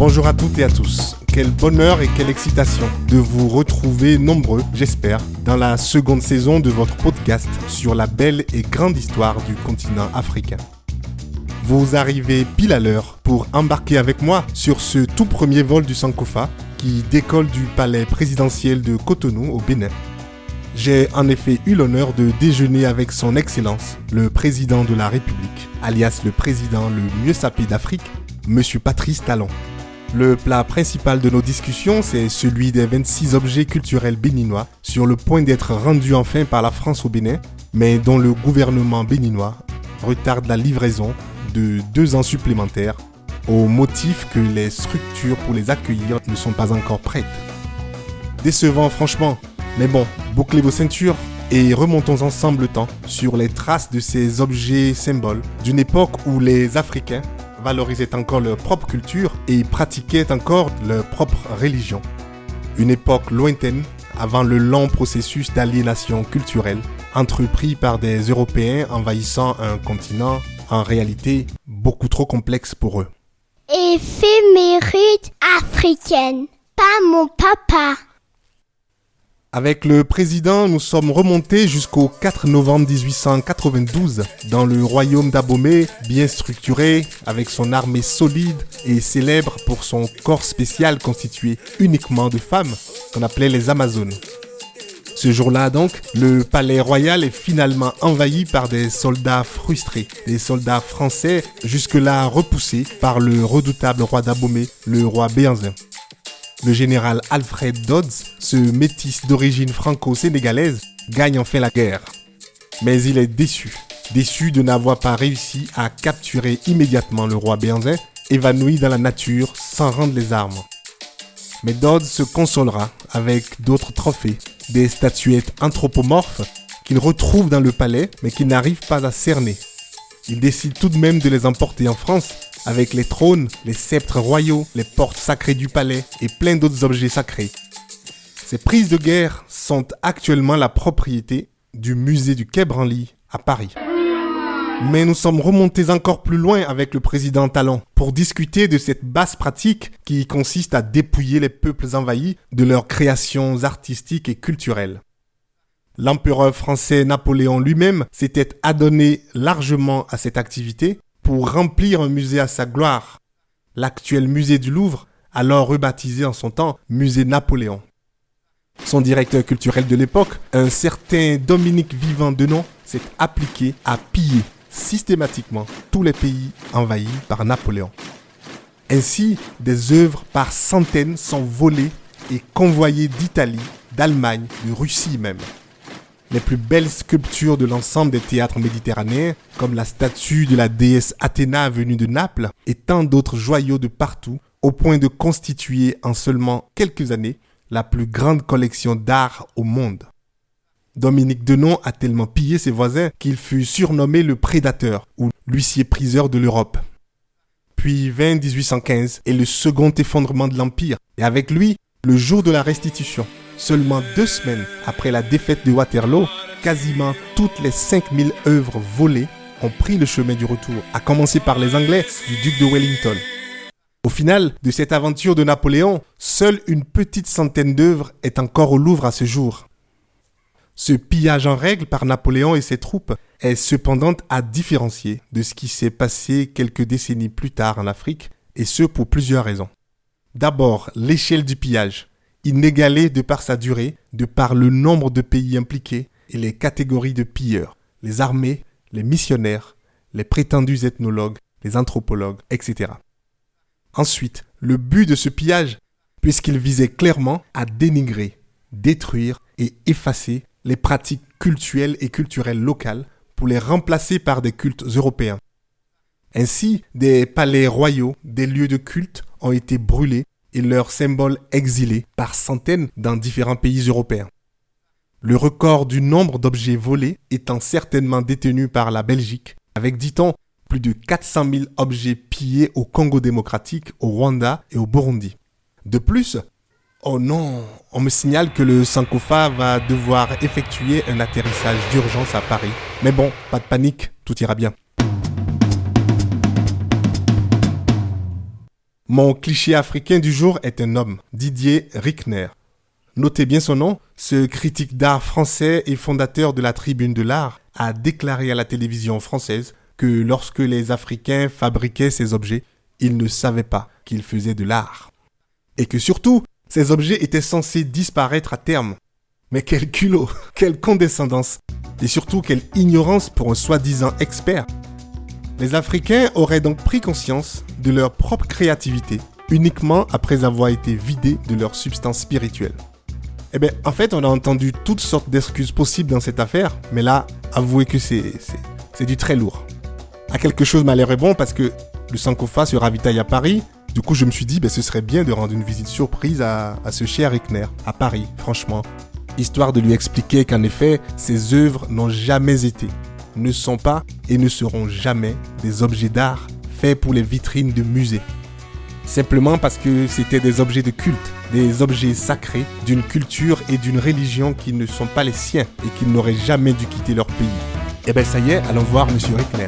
Bonjour à toutes et à tous. Quel bonheur et quelle excitation de vous retrouver nombreux, j'espère, dans la seconde saison de votre podcast sur la belle et grande histoire du continent africain. Vous arrivez pile à l'heure pour embarquer avec moi sur ce tout premier vol du Sankofa qui décolle du palais présidentiel de Cotonou au Bénin. J'ai en effet eu l'honneur de déjeuner avec son Excellence, le président de la République, alias le président le mieux sapé d'Afrique, Monsieur Patrice Talon. Le plat principal de nos discussions, c'est celui des 26 objets culturels béninois sur le point d'être rendus enfin par la France au Bénin, mais dont le gouvernement béninois retarde la livraison de 2 ans supplémentaires au motif que les structures pour les accueillir ne sont pas encore prêtes. Décevant franchement, mais bon, bouclez vos ceintures et remontons ensemble le temps sur les traces de ces objets symboles d'une époque où les Africains valorisaient encore leur propre culture et pratiquaient encore leur propre religion. Une époque lointaine avant le long processus d'aliénation culturelle entrepris par des Européens envahissant un continent en réalité beaucoup trop complexe pour eux. Éphéméride africaine, pas mon papa. Avec le président, nous sommes remontés jusqu'au 4 novembre 1892 dans le royaume d'Abomey, bien structuré, avec son armée solide et célèbre pour son corps spécial constitué uniquement de femmes, qu'on appelait les Amazones. Ce jour-là donc, le palais royal est finalement envahi par des soldats frustrés, des soldats français jusque-là repoussés par le redoutable roi d'Abomey, le roi Béhanzin. Le général Alfred Dodds, ce métis d'origine franco-sénégalaise, gagne enfin la guerre. Mais il est déçu de n'avoir pas réussi à capturer immédiatement le roi Béhanzin, évanoui dans la nature sans rendre les armes. Mais Dodds se consolera avec d'autres trophées, des statuettes anthropomorphes qu'il retrouve dans le palais mais qu'il n'arrive pas à cerner. Il décide tout de même de les emporter en France avec les trônes, les sceptres royaux, les portes sacrées du palais et plein d'autres objets sacrés. Ces prises de guerre sont actuellement la propriété du musée du Quai Branly à Paris. Mais nous sommes remontés encore plus loin avec le président Talon pour discuter de cette basse pratique qui consiste à dépouiller les peuples envahis de leurs créations artistiques et culturelles. L'empereur français Napoléon lui-même s'était adonné largement à cette activité pour remplir un musée à sa gloire, l'actuel musée du Louvre, alors rebaptisé en son temps musée Napoléon. Son directeur culturel de l'époque, un certain Dominique Vivant Denon, s'est appliqué à piller systématiquement tous les pays envahis par Napoléon. Ainsi, des œuvres par centaines sont volées et convoyées d'Italie, d'Allemagne, de Russie même. Les plus belles sculptures de l'ensemble des théâtres méditerranéens, comme la statue de la déesse Athéna venue de Naples et tant d'autres joyaux de partout, au point de constituer en seulement quelques années la plus grande collection d'art au monde. Dominique Denon a tellement pillé ses voisins qu'il fut surnommé le prédateur ou l'huissier-priseur de l'Europe. Puis vint 1815 et le second effondrement de l'Empire, et avec lui, le jour de la restitution. Seulement 2 semaines après la défaite de Waterloo, quasiment toutes les 5000 œuvres volées ont pris le chemin du retour, à commencer par les Anglais du duc de Wellington. Au final de cette aventure de Napoléon, seule une petite centaine d'œuvres est encore au Louvre à ce jour. Ce pillage en règle par Napoléon et ses troupes est cependant à différencier de ce qui s'est passé quelques décennies plus tard en Afrique, et ce pour plusieurs raisons. D'abord, l'échelle du pillage. Inégalé de par sa durée, de par le nombre de pays impliqués et les catégories de pilleurs, les armées, les missionnaires, les prétendus ethnologues, les anthropologues, etc. Ensuite, le but de ce pillage, puisqu'il visait clairement à dénigrer, détruire et effacer les pratiques cultuelles et culturelles locales pour les remplacer par des cultes européens. Ainsi, des palais royaux, des lieux de culte ont été brûlés et leurs symboles exilés par centaines dans différents pays européens. Le record du nombre d'objets volés étant certainement détenu par la Belgique, avec, dit-on, plus de 400 000 objets pillés au Congo démocratique, au Rwanda et au Burundi. De plus, oh non, on me signale que le Sankofa va devoir effectuer un atterrissage d'urgence à Paris. Mais bon, pas de panique, tout ira bien. Mon cliché africain du jour est un homme, Didier Rickner. Notez bien son nom, ce critique d'art français et fondateur de la Tribune de l'Art a déclaré à la télévision française que lorsque les Africains fabriquaient ces objets, ils ne savaient pas qu'ils faisaient de l'art. Et que surtout, ces objets étaient censés disparaître à terme. Mais quel culot, quelle condescendance, et surtout quelle ignorance pour un soi-disant expert. Les Africains auraient donc pris conscience de leur propre créativité uniquement après avoir été vidés de leur substance spirituelle. En fait, on a entendu toutes sortes d'excuses possibles dans cette affaire, mais là, avouez que c'est du très lourd. À quelque chose m'a l'air bon parce que le Sankofa se ravitaille à Paris. Du coup, je me suis dit, ce serait bien de rendre une visite surprise à ce cher Rickner, à Paris, franchement. Histoire de lui expliquer qu'en effet, ses œuvres n'ont jamais été, ne sont pas et ne seront jamais des objets d'art faits pour les vitrines de musées. Simplement parce que c'était des objets de culte, des objets sacrés d'une culture et d'une religion qui ne sont pas les siens et qui n'auraient jamais dû quitter leur pays. Ça y est, allons voir Monsieur Rickner.